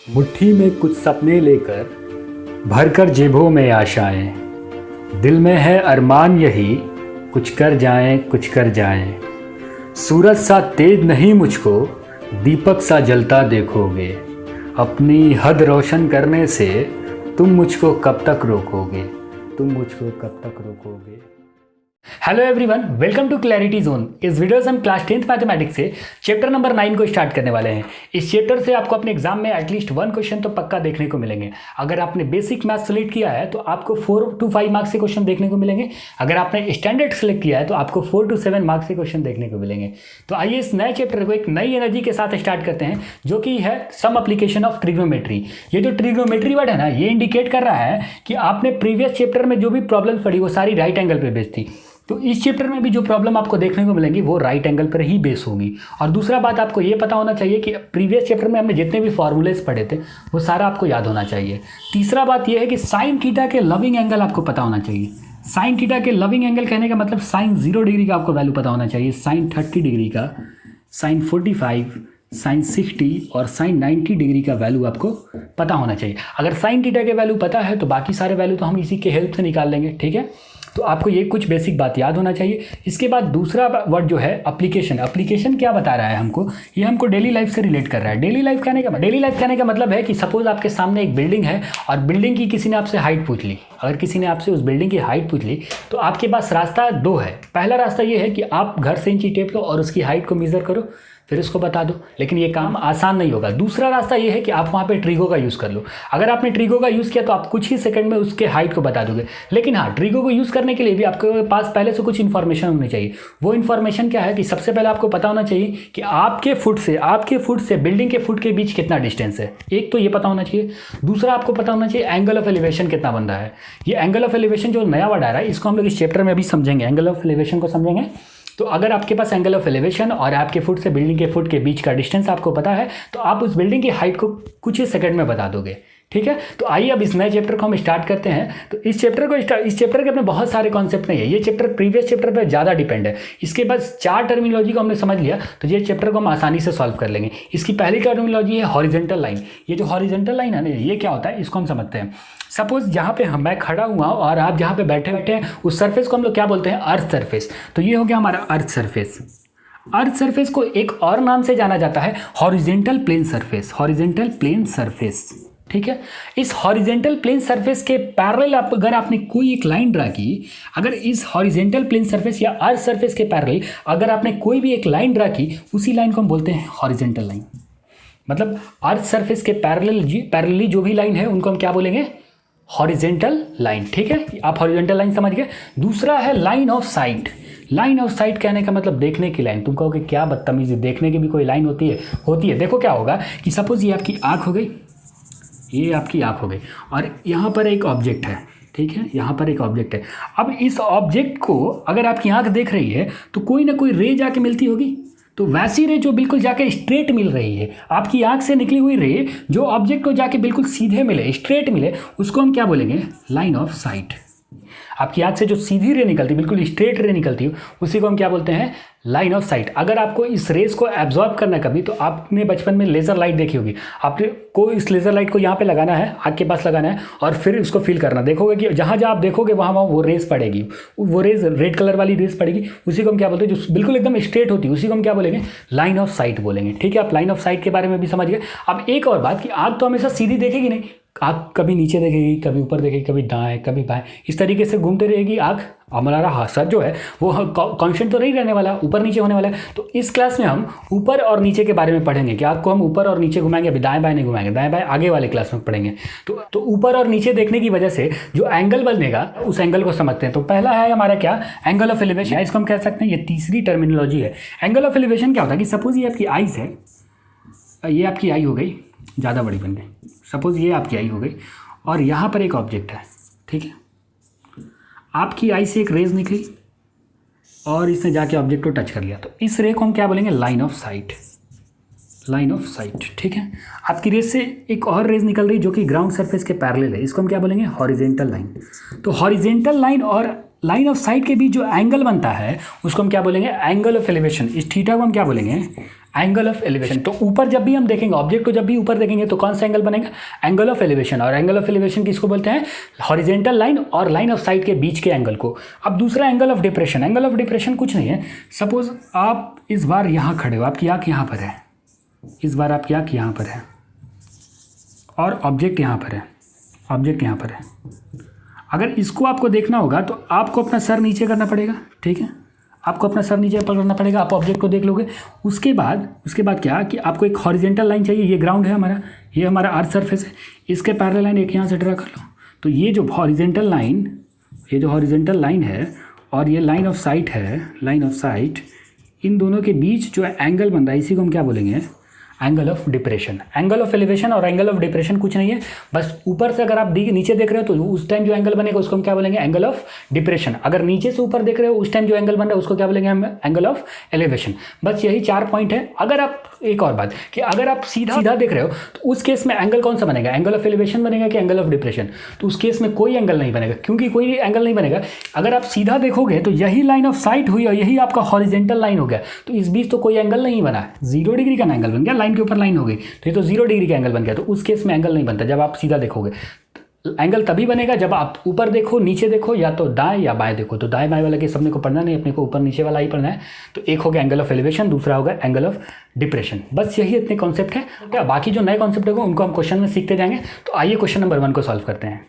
मुट्ठी में कुछ सपने लेकर भरकर जेबों में आशाएं, दिल में है अरमान यही कुछ कर जाएं कुछ कर जाएं। सूरज सा तेज नहीं मुझको दीपक सा जलता देखोगे, अपनी हद रोशन करने से तुम मुझको कब तक रोकोगे, तुम मुझको कब तक रोकोगे। Hello everyone, welcome to clarity zone. इस वीडियो से हम क्लास 10th मैथमेटिक्स से चैप्टर नंबर 9 को स्टार्ट करने वाले हैं। इस चैप्टर से आपको अपने एग्जाम में एटलीस्ट 1 क्वेश्चन तो पक्का देखने को मिलेंगे। अगर आपने बेसिक मैथ सेलेक्ट किया है तो आपको 4 to 5 मार्क्स से क्वेश्चन देखने को मिलेंगे। अगर आपने स्टैंडर्ड सेलेक्ट किया है तो आपको 4 to 7 मार्क्स से क्वेश्चन देखने को मिलेंगे। तो आइए इस नए चैप्टर को एक नई एनर्जी के साथ स्टार्ट करते हैं, जो कि है सम एप्लीकेशन ऑफ ट्रिग्नोमेट्री। ये जो ट्रिग्नोमेट्री वर्ड है ना, ये इंडिकेट कर रहा है कि आपने प्रीवियस चैप्टर में जो भी प्रॉब्लम्स पढ़ी वो सारी राइट एंगल पे बेस्ड थी। तो इस चैप्टर में भी जो प्रॉब्लम आपको देखने को मिलेंगी वो राइट एंगल पर ही बेस होगी। और दूसरा बात आपको ये पता होना चाहिए कि प्रीवियस चैप्टर में हमने जितने भी फॉर्मूलेस पढ़े थे वो सारा आपको याद होना चाहिए। तीसरा बात ये है कि साइन थीटा के लविंग एंगल आपको पता होना चाहिए। साइन थीटा के लविंग एंगल कहने का मतलब साइन 0 डिग्री का आपको वैल्यू पता होना चाहिए, साइन 30 डिग्री का, साइन 45, साइन 60 और साइन 90 डिग्री का वैल्यू आपको पता होना चाहिए। अगर साइन थीटा के वैल्यू पता है तो बाकी सारे वैल्यू तो हम इसी के हेल्प से निकाल लेंगे, ठीक है। तो आपको ये कुछ बेसिक बात याद होना चाहिए। इसके बाद दूसरा वर्ड जो है एप्लीकेशन। एप्लीकेशन क्या बता रहा है हमको, ये हमको डेली लाइफ से रिलेट कर रहा है। डेली लाइफ कहने का मतलब है कि सपोज आपके सामने एक बिल्डिंग है और बिल्डिंग की किसी ने आपसे हाइट पूछ ली। अगर किसी ने आपसे उस बिल्डिंग की हाइट पूछ ली तो आपके पास रास्ता 2 है। पहला रास्ता ये है कि आप घर से इंची टेप लो और उसकी हाइट को मेज़र करो, फिर उसको बता दो, लेकिन ये काम आसान नहीं होगा। दूसरा रास्ता ये है कि आप वहाँ पे ट्रिगो का यूज़ कर लो। अगर आपने ट्रिगो का यूज़ किया तो आप कुछ ही सेकंड में उसके हाइट को बता दोगे। लेकिन हाँ, ट्रिगो को यूज़ करने के लिए भी आपके पास पहले से कुछ इन्फॉर्मेशन होनी चाहिए। वो इन्फॉर्मेशन क्या है कि सबसे पहले आपको पता होना चाहिए कि आपके फुट से बिल्डिंग के फुट के बीच कितना डिस्टेंस है। एक तो ये पता होना चाहिए। दूसरा आपको पता होना चाहिए एंगल ऑफ एलिवेशन कितना बन रहा है। ये एंगल ऑफ एलिवेशन जो नया वर्ड आ रहा है इसको हम लोग इस चैप्टर में अभी समझेंगे, एंगल ऑफ एलिवेशन को समझेंगे। तो अगर आपके पास एंगल ऑफ एलिवेशन और आपके फुट से बिल्डिंग के फुट के बीच का डिस्टेंस आपको पता है तो आप उस बिल्डिंग की हाइट को कुछ ही सेकंड में बता दोगे, ठीक है। तो आइए अब इस नए चैप्टर को हम स्टार्ट करते हैं। तो इस चैप्टर के अपने बहुत सारे कॉन्सेप्ट नहीं है। ये चैप्टर प्रीवियस चैप्टर पर ज़्यादा डिपेंड है। इसके बाद 4 टर्मिनोलॉजी को हमने समझ लिया तो ये चैप्टर को हम आसानी से सॉल्व कर लेंगे। इसकी पहली टर्मिनोलॉजी है हॉरिजॉन्टल लाइन। ये जो हॉरिजॉन्टल लाइन है ना, ये क्या होता है इसको हम समझते हैं। सपोज जहाँ पे मैं खड़ा हुआ और आप जहाँ पे बैठे हैं उस सरफेस को हम लोग क्या बोलते हैं, अर्थ सरफेस। तो ये हो गया हमारा अर्थ सरफेस। अर्थ सरफेस को एक और नाम से जाना जाता है horizontal plane surface. Horizontal plane surface, ठीक है। इस हॉरिजॉन्टल प्लेन सरफेस के पैरेलल अगर आपने कोई एक लाइन ड्रा की, अगर इस हॉरिजॉन्टल प्लेन सरफेस या अर्थ सरफेस के पैरेलल अगर आपने कोई भी एक लाइन ड्रा की, उसी लाइन को हम बोलते हैं हॉरिजॉन्टल लाइन। मतलब अर्थ सरफेस के पैरेलली जो भी लाइन है उनको हम क्या बोलेंगे, हॉरिजॉन्टल लाइन, ठीक है। आप हॉरिजॉन्टल लाइन समझ गए। दूसरा है line of site. Line of site कहने का मतलब देखने की लाइन। तुम कहोगे क्या बदतमीजी, देखने की भी कोई लाइन होती है। देखो क्या होगा कि सपोज ये आपकी आँख हो गई, ये आपकी आँख हो गई और यहाँ पर एक ऑब्जेक्ट है, ठीक है। यहाँ पर एक ऑब्जेक्ट है। अब इस ऑब्जेक्ट को अगर आपकी आँख देख रही है तो कोई ना कोई रे जाके मिलती होगी। तो वैसी रे जो बिल्कुल जाके स्ट्रेट मिल रही है, आपकी आंख से निकली हुई रे जो ऑब्जेक्ट को जाके बिल्कुल सीधे मिले, स्ट्रेट मिले, उसको हम क्या बोलेंगे, लाइन ऑफ साइट। आपकी आंख से जो सीधी रे निकलती है, बिल्कुल स्ट्रेट रे निकलती है, उसी को हम क्या बोलते हैं, लाइन ऑफ साइट। अगर आपको इस रेस को एब्जॉर्ब करना कभी, तो आपने बचपन में लेज़र लाइट देखी होगी। आपने को इस लेज़र लाइट को यहाँ पे लगाना है, आँख के पास लगाना है और फिर उसको फील करना। देखोगे कि जहाँ जहाँ आप देखोगे वहाँ वहाँ वो रेस पड़ेगी, वो रेस रेड कलर वाली रेस पड़ेगी। उसी को हम क्या बोलते हैं, जो बिल्कुल एकदम स्ट्रेट होती है, उसी को हम क्या बोलेंगे, लाइन ऑफ साइट बोलेंगे, ठीक है। आप लाइन ऑफ साइट के बारे में भी समझ गए। अब एक और बात कि आँख तो हमेशा सीधी देखेगी नहीं, आँख कभी नीचे देखेगी, कभी ऊपर देखेगी, कभी दाएं कभी बाएं, इस तरीके से घूमते रहेगी आँख। हमारा सर जो है वो कांस्टेंट तो नहीं रहने वाला, ऊपर नीचे होने वाला है। तो इस क्लास में हम ऊपर और नीचे के बारे में पढ़ेंगे कि आँख को हम ऊपर और नीचे घुमाएंगे। अभी दाएं बाएं नहीं घुमाएंगे, दाएं बाएं आगे वाले क्लास में पढ़ेंगे। तो ऊपर और नीचे देखने की वजह से जो एंगल बनेगा उस एंगल को समझते हैं। तो पहला है हमारा क्या, एंगल ऑफ एलिवेशन। इसको हम कह सकते हैं, ये तीसरी टर्मिनोलॉजी है। एंगल ऑफ एलिवेशन क्या होता है कि सपोज ये आपकी आइज़ है, ये आपकी आई हो गई, ज़्यादा बड़ी बन गई। सपोज ये आपकी आई हो गई और यहाँ पर एक ऑब्जेक्ट है, ठीक है। आपकी आई से एक रेज निकली और इसने जाके ऑब्जेक्ट को टच कर लिया, तो इस रे को हम क्या बोलेंगे, line of site. Line of site, ठीक है। आपकी रेज से एक और रेज निकल रही जो कि ग्राउंड सरफेस के पैरेलल है, इसको हम क्या बोलेंगे, हॉरिजॉन्टल लाइन। तो हॉरिजॉन्टल लाइन और लाइन ऑफ साइट के बीच जो एंगल बनता है उसको हम क्या बोलेंगे, एंगल ऑफ एलिवेशन। इस थीटा को हम क्या बोलेंगे, एंगल ऑफ एलिवेशन। तो ऊपर जब भी हम देखेंगे ऑब्जेक्ट को, जब भी ऊपर देखेंगे तो कौन सा एंगल बनेगा? Angle of elevation. और एंगल ऑफ एलिवेशन किसको बोलते हैं? हॉरिजेंटल लाइन और लाइन ऑफ साइट के बीच के एंगल को। अब दूसरा angle of depression. Angle of depression कुछ नहीं है, सपोज आप इस बार यहाँ खड़े हो, आपकी आँख यहाँ पर है, इस बार आपकी आँख यहाँ पर है और ऑब्जेक्ट यहाँ पर है, ऑब्जेक्ट यहाँ पर है। अगर इसको आपको देखना होगा तो आपको अपना सर नीचे करना पड़ेगा, ठीक है, आपको अपना सर नीचे पकड़ना पड़ेगा, आप ऑब्जेक्ट को देख लोगे। उसके बाद क्या कि आपको एक हॉरिजेंटल लाइन चाहिए। ये ग्राउंड है हमारा, ये हमारा अर्थ सरफेस है, इसके पैरेलल लाइन एक यहाँ से ड्रा कर लो। तो ये जो हॉरिजेंटल लाइन है और ये लाइन ऑफ साइट है, लाइन ऑफ साइट, इन दोनों के बीच जो एंगल बन रहा है इसी को हम क्या बोलेंगे? Angle of depression. Angle of elevation और एंगल ऑफ डिप्रेशन कुछ नहीं है, बस ऊपर से अगर आप नीचे देख रहे हो तो उस टाइम जो एंगल बनेगा उसको हम क्या बोलेंगे? Angle of depression. अगर नीचे से ऊपर देख रहे हो उस टाइम जो एंगल बन रहा है उसको क्या बोलेंगे हम? Angle of elevation. बस यही 4 पॉइंट है। अगर आप एक और बात कि अगर आप सीधा देख रहे हो तो उस केस में एंगल कौन सा बनेगा? एंगल ऑफ एलिवेशन बनेगा कि एंगल ऑफ डिप्रेशन? तो उस केस में कोई एंगल नहीं बनेगा, क्योंकि कोई एंगल नहीं बनेगा। अगर आप सीधा देखोगे तो यही लाइन ऑफ साइट हुई और यही आपका हॉरिजेंटल लाइन हो गया, तो इस बीच तो कोई एंगल नहीं बना, 0 डिग्री का एंगल बन गया, लाइन के ऊपर लाइन हो गई, तो ये तो 0 डिग्री का एंगल बन गया। तो उस केस में एंगल नहीं बनता जब आप सीधा देखोगे। एंगल तभी बनेगा जब आप ऊपर देखो, नीचे देखो, या तो दाएं या बाएं देखो। तो दाएं बाएं वाला केस अपने को पढ़ना नहीं, अपने को ऊपर नीचे वाला ही पढ़ना है। तो एक हो गया एंगल ऑफ एलिवेशन, दूसरा होगा एंगल ऑफ डिप्रेशन। बस यही इतने कॉन्सेप्ट है। बाकी जो नए कॉन्सेप्ट होंगे उनको हम क्वेश्चन में सीखते जाएंगे। तो आइए क्वेश्चन नंबर 1 को सॉल्व करते हैं।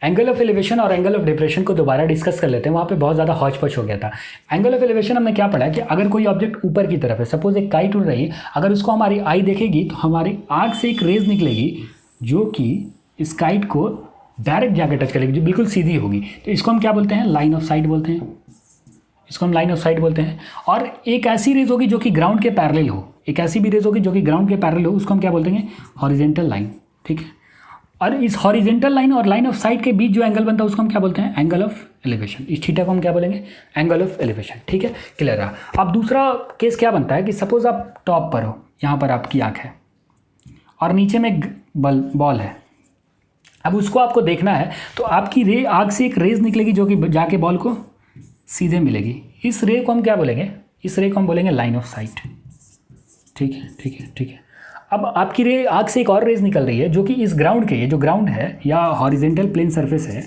एंगल ऑफ एलिवेशन और एंगल ऑफ डिप्रेशन को दोबारा डिस्कस कर लेते हैं। वहाँ पे बहुत ज़्यादा हौच पौच हो गया था। एंगल ऑफ एलिवेशन हमने क्या पढ़ा कि अगर कोई ऑब्जेक्ट ऊपर की तरफ है, सपोज एक काइट उड़ रही है, अगर उसको हमारी आई देखेगी तो हमारी आँख से एक रेज निकलेगी जो कि इस काइट को डायरेक्ट जाकर टच करेगी, जो बिल्कुल सीधी होगी। तो इसको हम क्या बोलते हैं? लाइन ऑफ साइट बोलते हैं। इसको हम लाइन ऑफ साइट बोलते हैं। और एक ऐसी रेज होगी जो कि ग्राउंड के पैरेलल हो, एक ऐसी भी रेज होगी जो कि ग्राउंड के पैरेलल हो, उसको हम क्या बोलते हैं? हॉरिजेंटल लाइन, ठीक है। और इस हॉरिजेंटल लाइन और लाइन ऑफ साइट के बीच जो एंगल बनता है उसको हम क्या बोलते हैं? Angle of elevation. इस थीटा को हम क्या बोलेंगे? एंगल ऑफ एलिवेशन, ठीक है, क्लियर रहा। अब दूसरा केस क्या बनता है कि सपोज आप टॉप पर हो, यहाँ पर आपकी आँख है और नीचे में बॉल है। अब उसको आपको देखना है तो आपकी आँख से एक रेज निकलेगी जो कि जाके बॉल को सीधे मिलेगी। इस रे को हम क्या बोलेंगे? इस रे को हम बोलेंगे लाइन ऑफ साइट, ठीक है, ठीक है, ठीक है। अब आपकी आँख से एक और रेज निकल रही है जो कि इस ग्राउंड के, ये जो ग्राउंड है या हॉरिजेंटल प्लेन सरफेस है,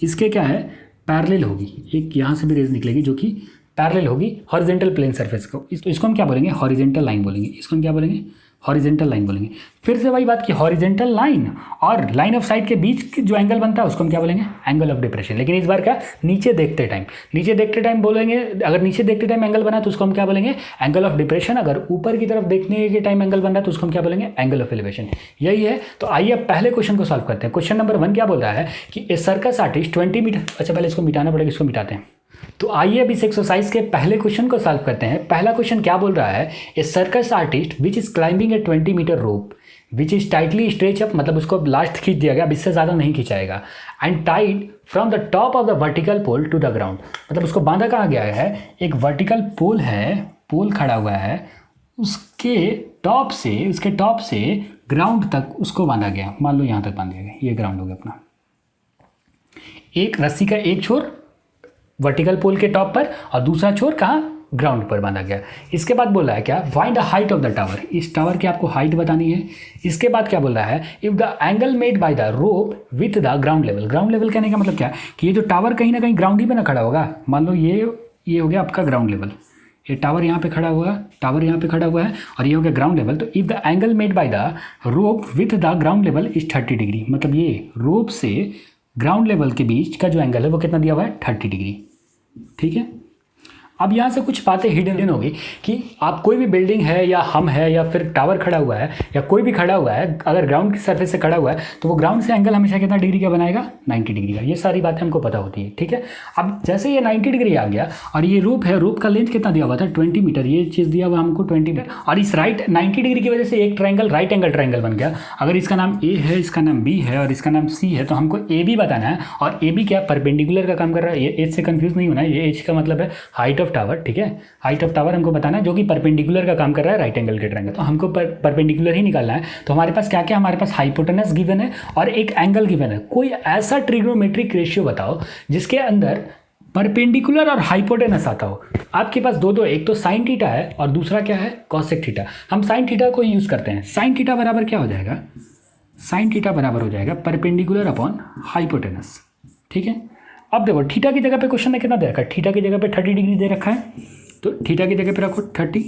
इसके क्या है? पैरेलल होगी। एक यहाँ से भी रेज निकलेगी जो कि पैरेलल होगी हॉरिजेंटल प्लेन सरफेस को। इसको हम क्या बोलेंगे? हॉरिजेंटल लाइन बोलेंगे। इसको हम क्या बोलेंगे? हॉरिजेंटल लाइन बोलेंगे। फिर से वही बात कि हॉरिजेंटल लाइन और लाइन ऑफ साइट के बीच जो एंगल बनता है उसको हम क्या बोलेंगे? Angle of depression. लेकिन इस बार क्या? नीचे देखते टाइम बोलेंगे। अगर नीचे देखते टाइम एंगल बना तो उसको हम क्या बोलेंगे? Angle of depression. अगर ऊपर की तरफ देखने के टाइम एंगल बन रहा है तो उसको हम क्या बोलेंगे? Angle of elevation. यही है। तो आइए अब पहले क्वेश्चन को सॉल्व करते हैं। क्वेश्चन नंबर 1 क्या बोल रहा है कि ए सर्कस आर्टिस्ट 20 मीटर, अच्छा पहले इसको मिटाना पड़ेगा, इसको मिटाते हैं। तो आइए अब इस एक्सरसाइज के पहले क्वेश्चन को सॉल्व करते हैं। पहला क्वेश्चन क्या बोल रहा है? A circus artist which is climbing a 20 metre rope which is tightly stretch up, मतलब उसको लास्ट खींच दिया गया, अब इससे ज़्यादा नहीं खिंचाएगा, and tied from the top of the vertical pole to the ground. मतलब उसको बांधा कहाँ गया है? एक वर्टिकल पोल है, पोल खड़ा हुआ है, उसके टॉप से ग्राउंड तक उसको बांधा गया। मान लो यहाँ तक बांध दिया गया, ये ग्राउंड हो गया अपना। एक रस्सी का एक छोर वर्टिकल पोल के टॉप पर और दूसरा छोर कहाँ? ग्राउंड पर बांधा गया। इसके बाद बोल रहा है क्या? Find the height of the tower. इस टावर की आपको हाइट बतानी है। इसके बाद क्या बोल रहा है? If the angle made by the rope with the ground level. Ground level कहने का मतलब क्या कि ये जो टावर कहीं ना कहीं ग्राउंड ही पे ना खड़ा होगा। मान लो ये हो गया आपका ग्राउंड लेवल, ये टावर यहाँ पे खड़ा हुआ, टावर यहाँ पे खड़ा हुआ है और ये हो गया ग्राउंड लेवल। तो if the angle made by the rope with the ground level is 30 degree, मतलब ये रोप से ग्राउंड लेवल के बीच का जो एंगल है वो कितना दिया हुआ है? 30 डिग्री, ठीक है। अब यहाँ से कुछ बातें हिडन होगी कि आप कोई भी बिल्डिंग है या हम है या फिर टावर खड़ा हुआ है या कोई भी खड़ा हुआ है, अगर ग्राउंड की सरफेस से खड़ा हुआ है तो वो ग्राउंड से एंगल हमेशा कितना डिग्री का बनाएगा? 90 डिग्री का। ये सारी बातें हमको पता होती है, ठीक है। अब जैसे ये 90 डिग्री आ गया और ये रोप है, रोप का लेंथ कितना दिया हुआ था? 20 मीटर। ये चीज़ दिया हुआ हमको 20 मीटर। और इस 90 डिग्री की वजह से एक ट्रायंगल राइट एंगल ट्रायंगल बन गया। अगर इसका नाम ए है, इसका नाम बी है और इसका नाम सी है तो हमको ए बी बताना है। और ए बी क्या? परपेंडिकुलर का काम कर रहा है। ये एच से कंफ्यूज नहीं होना है। ये एच का मतलब है हाइट ऑफ टावर, ठीक है। हाइट ऑफ टावर हमको बताना है जो कि परपेंडिकुलर का काम कर रहा है राइट एंगल के ट्रायंगल। तो हमको परपेंडिकुलर ही निकालना है। तो हमारे पास क्या क्या? हमारे पास हाइपोटेनस गिवन है और एक एंगल गिवन है। कोई ऐसा ट्रिग्नोमेट्रिक रेशियो बताओ जिसके अंदर परपेंडिकुलर और हाइपोटेनस आता हो, आपके पास दो, एक तो साइन थीटा है और दूसरा क्या है, कॉसेक थीटा। हम साइन थीटा को यूज़ करते हैं। साइन थीटा बराबर क्या हो जाएगा, साइन थीटा बराबर हो जाएगा परपेंडिकुलर अपॉन हाइपोटेनस। ठीक है, अब देखो थीटा की जगह पे क्वेश्चन ने कितना दे रखा है, थीटा की जगह पे 30 डिग्री दे रखा है, तो थीटा की जगह पे रखो 30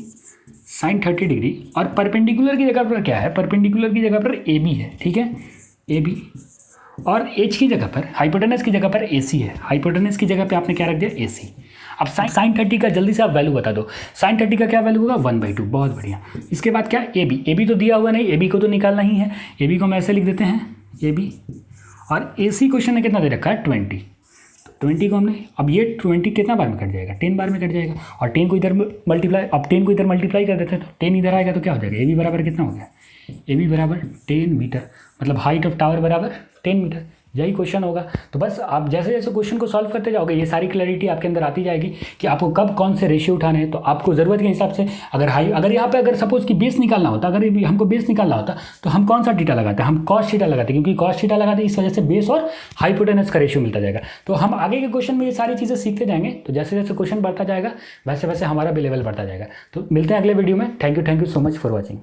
साइन 30 डिग्री, और परपेंडिकुलर की जगह पर क्या है, परपेंडिकुलर की जगह पर ए बी है। ठीक है, ए बी, और एच की जगह पर, हाइपोटेनस की जगह पर ए सी है, हाइपोटेनस की जगह पे आपने क्या रख दिया, ए सी। अब साइन 30 का जल्दी से आप वैल्यू बता दो, साइन 30 का क्या वैल्यू होगा, 1/2। बहुत बढ़िया। इसके बाद क्या, ए बी तो दिया हुआ नहीं, ए बी को तो निकालना ही है, ए बी को हम ऐसे लिख देते हैं ए बी, और ए सी क्वेश्चन ने कितना दे रखा है, 20। तो 20 को हमने, अब ये 20 कितना बार में कट जाएगा, 10 बार में कट जाएगा, और 10 को इधर मल्टीप्लाई, अब 10 को इधर मल्टीप्लाई कर देते हैं तो 10 इधर आएगा, तो क्या हो जाएगा, ए बी बराबर कितना हो गया, ए बी बराबर 10 मीटर, मतलब हाइट ऑफ टावर बराबर 10 मीटर। यही क्वेश्चन होगा। तो बस आप जैसे जैसे क्वेश्चन को सॉल्व करते जाओगे ये सारी क्लैरिटी आपके अंदर आती जाएगी कि आपको कब कौन से रेशियो उठाने हैं। तो आपको ज़रूरत के हिसाब से अगर यहाँ पे अगर सपोज कि बेस निकालना होता, अगर हमको बेस निकालना होता तो हम कौन सा थीटा लगाते हैं, हम कॉस थीटा लगाते हैं, क्योंकि कॉस थीटा लगाते हैं इस वजह से बेस और हाइपोटेनस का रेशियो मिलता जाएगा। तो हम आगे के क्वेश्चन में ये सारी चीज़ें सीखते जाएंगे। तो जैसे जैसे क्वेश्चन बढ़ता जाएगा वैसे वैसे हमारा भी लेवल बढ़ता जाएगा। तो मिलते हैं अगले वीडियो में। Thank you so much for watching.